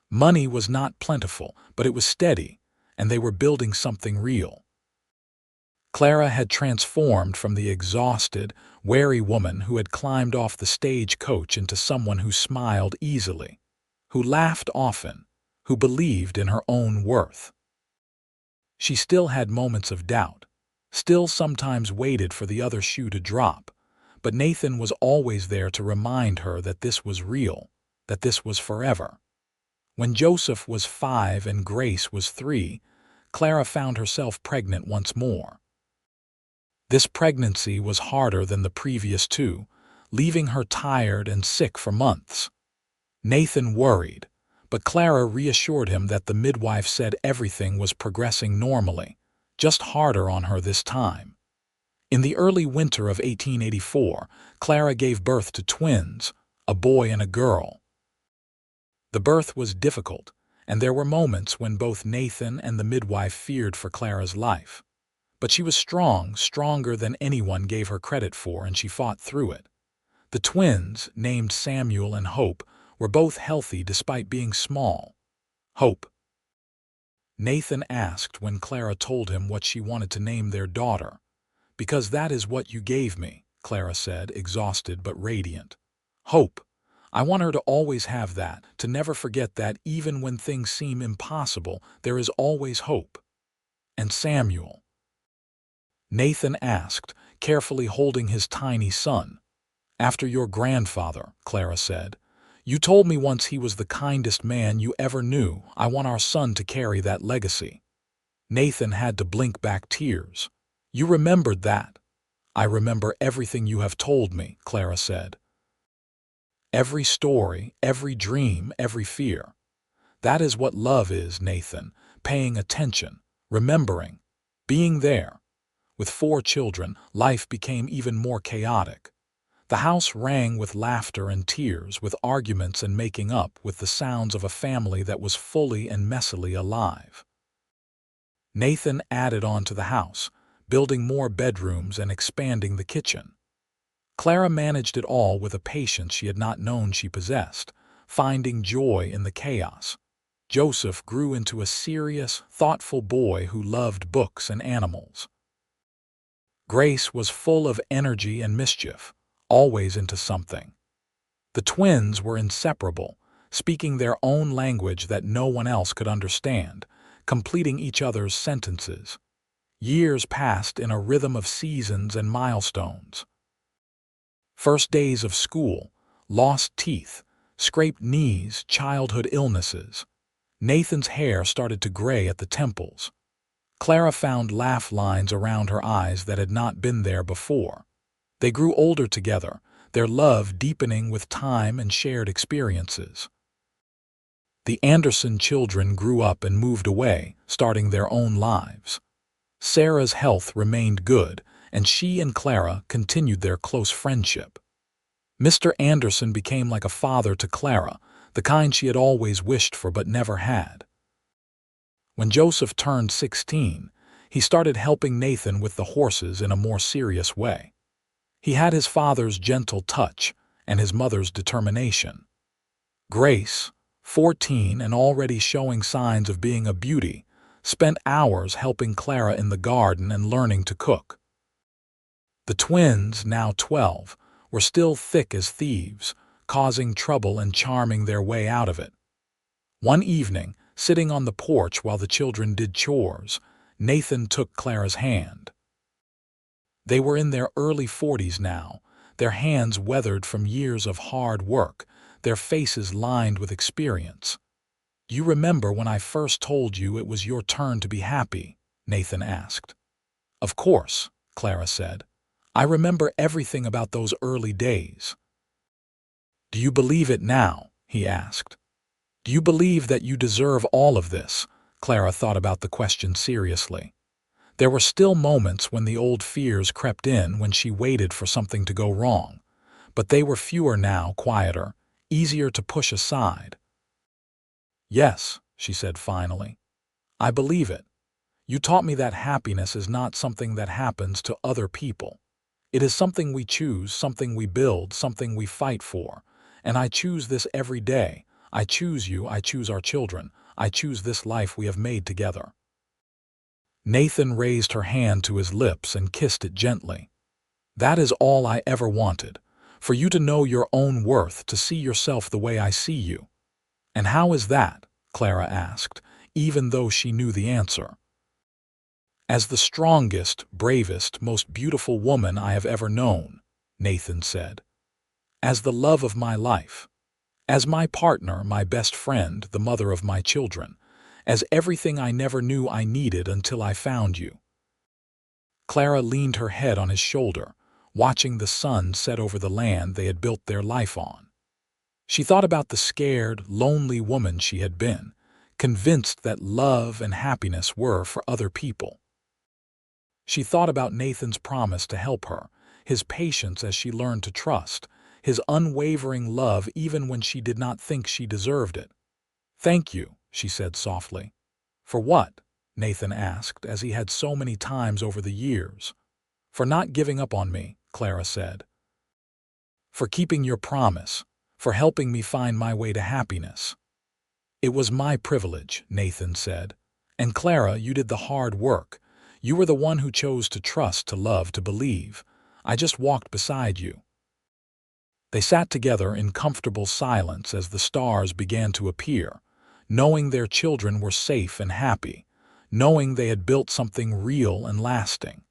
Money was not plentiful, but it was steady, and they were building something real. Clara had transformed from the exhausted, wary woman who had climbed off the stagecoach into someone who smiled easily, who laughed often, who believed in her own worth. She still had moments of doubt, still sometimes waited for the other shoe to drop, but Nathan was always there to remind her that this was real, that this was forever. When Joseph was 5 and Grace was 3, Clara found herself pregnant once more. This pregnancy was harder than the previous 2, leaving her tired and sick for months. Nathan worried, but Clara reassured him that the midwife said everything was progressing normally, just harder on her this time. In the early winter of 1884, Clara gave birth to twins, a boy and a girl. The birth was difficult, and there were moments when both Nathan and the midwife feared for Clara's life. But she was strong, stronger than anyone gave her credit for, and she fought through it. The twins, named Samuel and Hope, were both healthy despite being small. Hope. Nathan asked when Clara told him what she wanted to name their daughter. "Because that is what you gave me," Clara said, exhausted but radiant. "Hope. I want her to always have that, to never forget that even when things seem impossible, there is always hope." "And Samuel?" Nathan asked, carefully holding his tiny son. "After your grandfather," Clara said. "You told me once he was the kindest man you ever knew. I want our son to carry that legacy." Nathan had to blink back tears. "You remembered that." "I remember everything you have told me," Clara said. "Every story, every dream, every fear. That is what love is, Nathan, paying attention, remembering, being there." With 4 children, life became even more chaotic. The house rang with laughter and tears, with arguments and making up, with the sounds of a family that was fully and messily alive. Nathan added on to the house, building more bedrooms and expanding the kitchen. Clara managed it all with a patience she had not known she possessed, finding joy in the chaos. Joseph grew into a serious, thoughtful boy who loved books and animals. Grace was full of energy and mischief, always into something. The twins were inseparable, speaking their own language that no one else could understand, completing each other's sentences. Years passed in a rhythm of seasons and milestones. First days of school, lost teeth, scraped knees, childhood illnesses. Nathan's hair started to gray at the temples. Clara found laugh lines around her eyes that had not been there before. They grew older together, their love deepening with time and shared experiences. The Anderson children grew up and moved away, starting their own lives. Sarah's health remained good, and she and Clara continued their close friendship. Mr. Anderson became like a father to Clara, the kind she had always wished for but never had. When Joseph turned 16, he started helping Nathan with the horses in a more serious way. He had his father's gentle touch and his mother's determination. Grace, 14 and already showing signs of being a beauty, spent hours helping Clara in the garden and learning to cook. The twins, now 12, were still thick as thieves, causing trouble and charming their way out of it. One evening, sitting on the porch while the children did chores, Nathan took Clara's hand. They were in their early 40s now, their hands weathered from years of hard work, their faces lined with experience. "You remember when I first told you it was your turn to be happy?" Nathan asked. "Of course," Clara said. I remember everything about those early days." "Do you believe it now?" he asked. "Do you believe that you deserve all of this?" Clara thought about the question seriously. There were still moments when the old fears crept in, when she waited for something to go wrong. But they were fewer now, quieter, easier to push aside. "Yes," she said finally. "I believe it. You taught me that happiness is not something that happens to other people. It is something we choose, something we build, something we fight for. And I choose this every day. I choose you, I choose our children. I choose this life we have made together." Nathan raised her hand to his lips and kissed it gently. "That is all I ever wanted, for you to know your own worth, to see yourself the way I see you." "And how is that?" Clara asked, even though she knew the answer. "As the strongest, bravest, most beautiful woman I have ever known," Nathan said. "As the love of my life. As my partner, my best friend, the mother of my children. As everything I never knew I needed until I found you." Clara leaned her head on his shoulder, watching the sun set over the land they had built their life on. She thought about the scared, lonely woman she had been, convinced that love and happiness were for other people. She thought about Nathan's promise to help her, his patience as she learned to trust, his unwavering love even when she did not think she deserved it. "Thank you," she said softly. "For what?" Nathan asked, as he had so many times over the years. "For not giving up on me," Clara said. "For keeping your promise, for helping me find my way to happiness." "It was my privilege," Nathan said. "And Clara, you did the hard work. You were the one who chose to trust, to love, to believe. I just walked beside you." They sat together in comfortable silence as the stars began to appear, knowing their children were safe and happy, knowing they had built something real and lasting.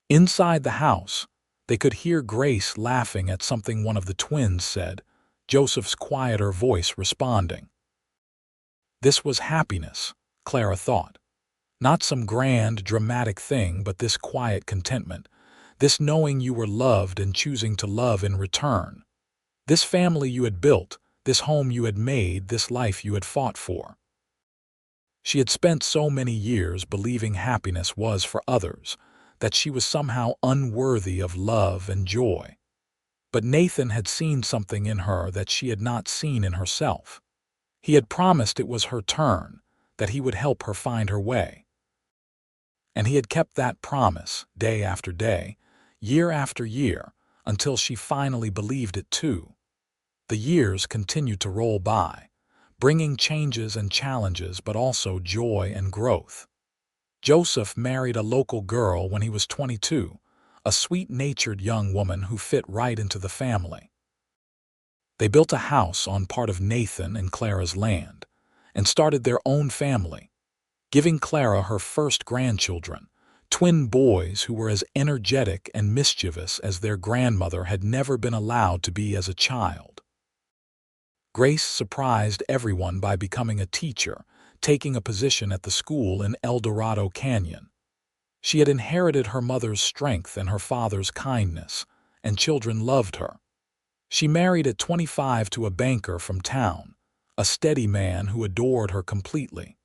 Inside the house, they could hear Grace laughing at something one of the twins said, Joseph's quieter voice responding. This was happiness, Clara thought. Not some grand, dramatic thing, but this quiet contentment, this knowing you were loved and choosing to love in return. This family you had built, this home you had made, this life you had fought for. She had spent so many years believing happiness was for others, that she was somehow unworthy of love and joy. But Nathan had seen something in her that she had not seen in herself. He had promised it was her turn, that he would help her find her way. And he had kept that promise, day after day, year after year, until she finally believed it too. The years continued to roll by, bringing changes and challenges, but also joy and growth. Joseph married a local girl when he was 22, a sweet-natured young woman who fit right into the family. They built a house on part of Nathan and Clara's land, and started their own family, giving Clara her first grandchildren, twin boys who were as energetic and mischievous as their grandmother had never been allowed to be as a child. Grace surprised everyone by becoming a teacher, taking a position at the school in Eldorado Canyon. She had inherited her mother's strength and her father's kindness, and children loved her. She married at 25 to a banker from town, a steady man who adored her completely.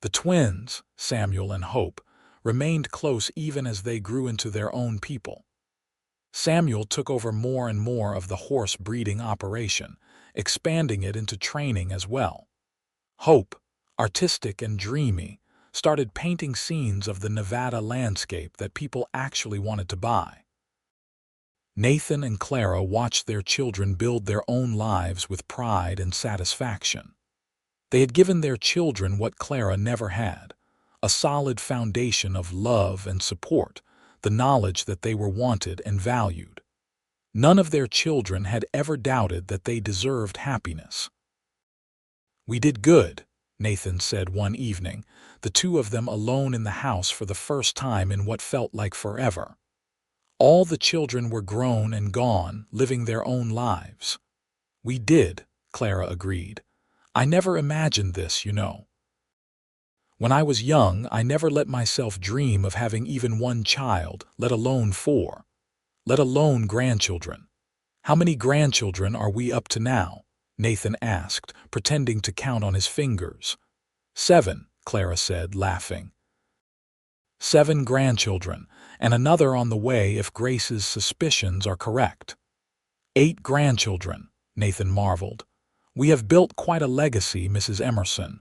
The twins, Samuel and Hope, remained close even as they grew into their own people. Samuel took over more and more of the horse breeding operation, expanding it into training as well. Hope, artistic and dreamy, started painting scenes of the Nevada landscape that people actually wanted to buy. Nathan and Clara watched their children build their own lives with pride and satisfaction. They had given their children what Clara never had, a solid foundation of love and support, the knowledge that they were wanted and valued. None of their children had ever doubted that they deserved happiness. "We did good," Nathan said one evening, the two of them alone in the house for the first time in what felt like forever. All the children were grown and gone, living their own lives. "We did," Clara agreed. "I never imagined this, you know." When I was young, I never let myself dream of having even one child, let alone 4. Let alone grandchildren. How many grandchildren are we up to now? Nathan asked, pretending to count on his fingers. 7, Clara said, laughing. 7 grandchildren, and another on the way if Grace's suspicions are correct. 8 grandchildren, Nathan marveled. We have built quite a legacy, Mrs. Emerson.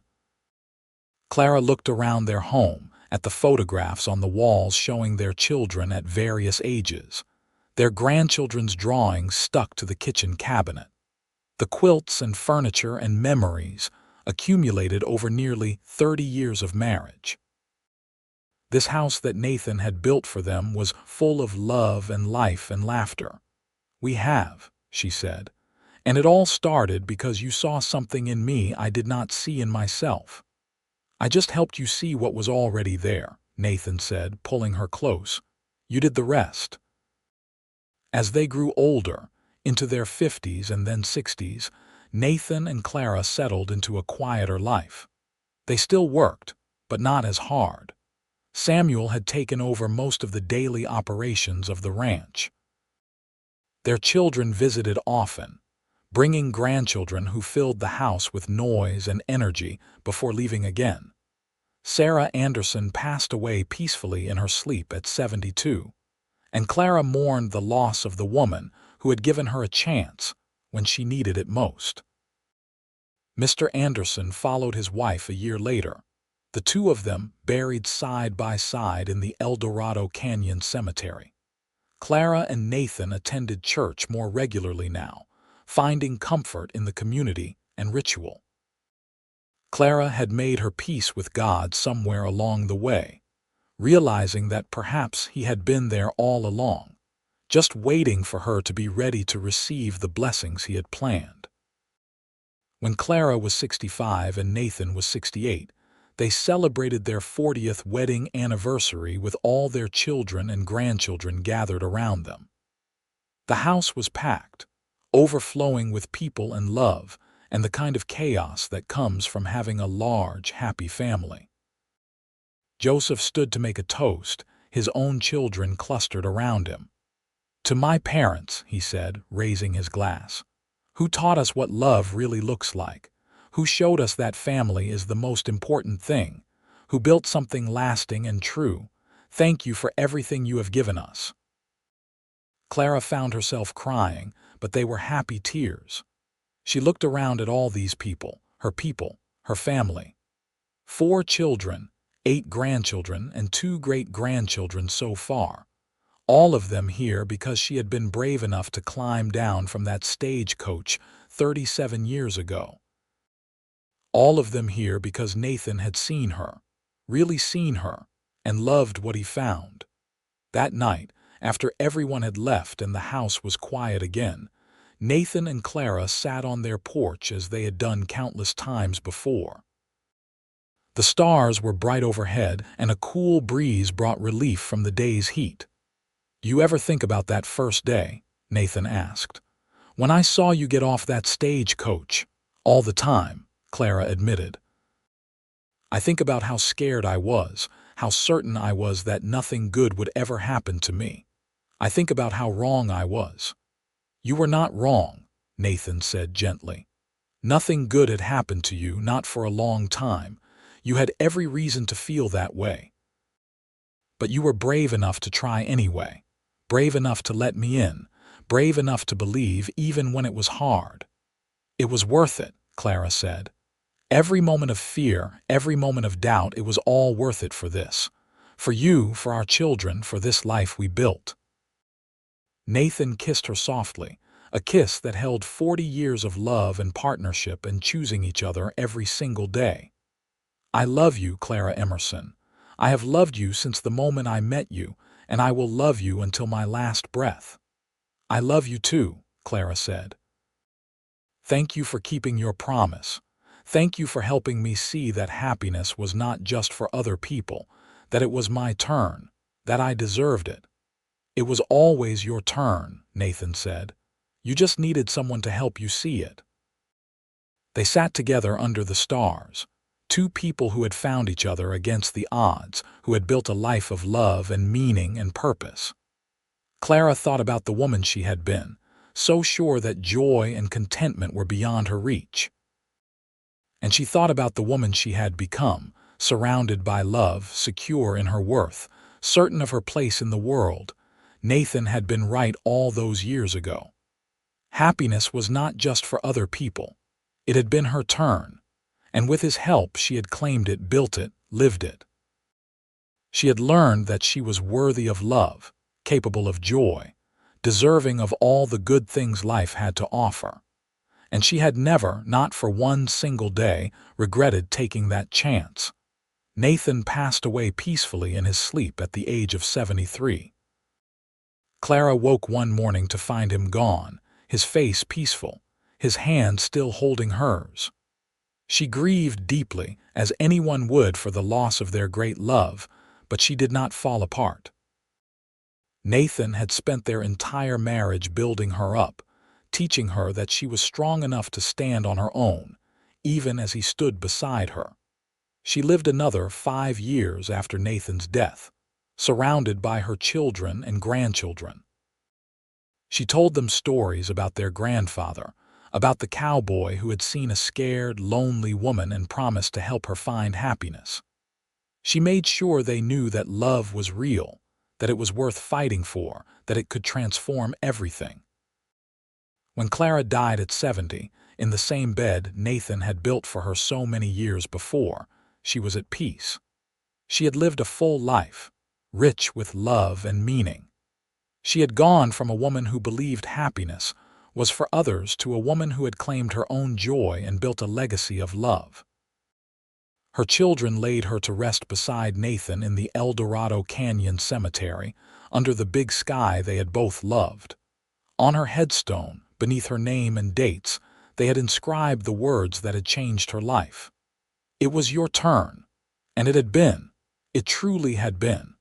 Clara looked around their home, at the photographs on the walls showing their children at various ages. Their grandchildren's drawings stuck to the kitchen cabinet. The quilts and furniture and memories accumulated over nearly 30 years of marriage. This house that Nathan had built for them was full of love and life and laughter. We have, she said, and it all started because you saw something in me I did not see in myself. I just helped you see what was already there, Nathan said, pulling her close. You did the rest. As they grew older, into their 50s and then 60s, Nathan and Clara settled into a quieter life. They still worked, but not as hard. Samuel had taken over most of the daily operations of the ranch. Their children visited often, bringing grandchildren who filled the house with noise and energy before leaving again. Sarah Anderson passed away peacefully in her sleep at 72, and Clara mourned the loss of the woman who had given her a chance when she needed it most. Mr. Anderson followed his wife a year later, the two of them buried side by side in the Eldorado Canyon cemetery. Clara and Nathan attended church more regularly now, finding comfort in the community and ritual. Clara had made her peace with God somewhere along the way, realizing that perhaps he had been there all along, just waiting for her to be ready to receive the blessings he had planned. When Clara was 65 and Nathan was 68, they celebrated their 40th wedding anniversary with all their children and grandchildren gathered around them. The house was packed, overflowing with people and love, and the kind of chaos that comes from having a large, happy family. Joseph stood to make a toast, his own children clustered around him. To my parents, he said, raising his glass, who taught us what love really looks like, who showed us that family is the most important thing, who built something lasting and true. Thank you for everything you have given us. Clara found herself crying, but they were happy tears. She looked around at all these people, her family. 4 children, 8 grandchildren, and 2 great-grandchildren so far. All of them here because she had been brave enough to climb down from that stagecoach 37 years ago. All of them here because Nathan had seen her, really seen her, and loved what he found. That night, after everyone had left and the house was quiet again, Nathan and Clara sat on their porch as they had done countless times before. The stars were bright overhead, and a cool breeze brought relief from the day's heat. You ever think about that first day? Nathan asked. When I saw you get off that stagecoach. All the time, Clara admitted. I think about how scared I was, how certain I was that nothing good would ever happen to me. I think about how wrong I was. You were not wrong, Nathan said gently. Nothing good had happened to you, not for a long time. You had every reason to feel that way. But you were brave enough to try anyway, brave enough to let me in, brave enough to believe even when it was hard. It was worth it, Clara said. Every moment of fear, every moment of doubt, it was all worth it for this. For you, for our children, for this life we built. Nathan kissed her softly, a kiss that held 40 years of love and partnership and choosing each other every single day. I love you, Clara Emerson. I have loved you since the moment I met you, and I will love you until my last breath. I love you too, Clara said. Thank you for keeping your promise. Thank you for helping me see that happiness was not just for other people, that it was my turn, that I deserved it. It was always your turn, Nathan said. You just needed someone to help you see it. They sat together under the stars, Two people who had found each other against the odds, who had built a life of love and meaning and purpose. Clara thought about the woman she had been, so sure that joy and contentment were beyond her reach. And she thought about the woman she had become, surrounded by love, secure in her worth, certain of her place in the world. Nathan had been right all those years ago. Happiness was not just for other people. It had been her turn, and with his help she had claimed it, built it, lived it. She had learned that she was worthy of love, capable of joy, deserving of all the good things life had to offer. And she had never, not for one single day, regretted taking that chance. Nathan passed away peacefully in his sleep at the age of 73. Clara woke one morning to find him gone, his face peaceful, his hand still holding hers. She grieved deeply, as anyone would for the loss of their great love, but she did not fall apart. Nathan had spent their entire marriage building her up, teaching her that she was strong enough to stand on her own, even as he stood beside her. She lived another 5 years after Nathan's death, surrounded by her children and grandchildren. She told them stories about their grandfather, about the cowboy who had seen a scared, lonely woman and promised to help her find happiness. She made sure they knew that love was real, that it was worth fighting for, that it could transform everything. When Clara died at 70, in the same bed Nathan had built for her so many years before, she was at peace. She had lived a full life, rich with love and meaning. She had gone from a woman who believed happiness was for others to a woman who had claimed her own joy and built a legacy of love. Her children laid her to rest beside Nathan in the Eldorado Canyon cemetery, under the big sky they had both loved. On her headstone, beneath her name and dates, they had inscribed the words that had changed her life. It was your turn, and it had been. It truly had been.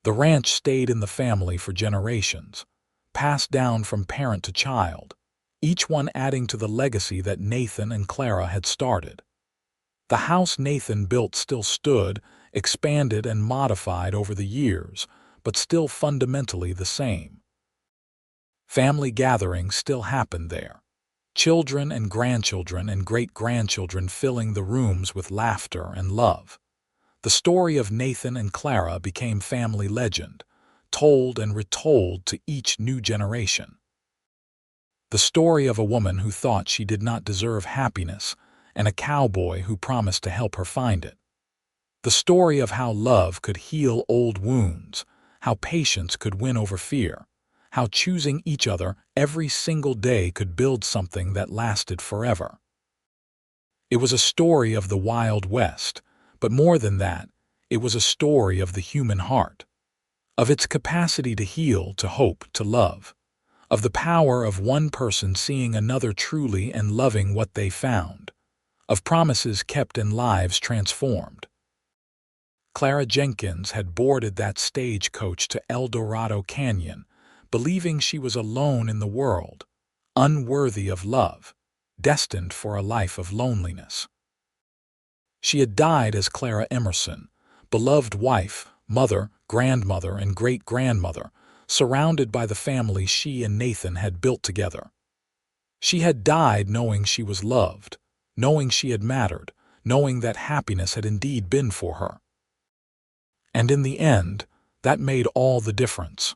The ranch stayed in the family for generations, passed down from parent to child, each one adding to the legacy that Nathan and Clara had started. The house Nathan built still stood, expanded and modified over the years, but still fundamentally the same. Family gatherings still happened there, children and grandchildren and great-grandchildren filling the rooms with laughter and love. The story of Nathan and Clara became family legend, told and retold to each new generation. The story of a woman who thought she did not deserve happiness and a cowboy who promised to help her find it. The story of how love could heal old wounds, how patience could win over fear, how choosing each other every single day could build something that lasted forever. It was a story of the Wild West, but more than that, it was a story of the human heart, of its capacity to heal, to hope, to love, of the power of one person seeing another truly and loving what they found, of promises kept and lives transformed. Clara Jenkins had boarded that stagecoach to Eldorado Canyon, believing she was alone in the world, unworthy of love, destined for a life of loneliness. She had died as Clara Emerson, beloved wife, mother, grandmother, and great-grandmother, surrounded by the family she and Nathan had built together. She had died knowing she was loved, knowing she had mattered, knowing that happiness had indeed been for her. And in the end, that made all the difference.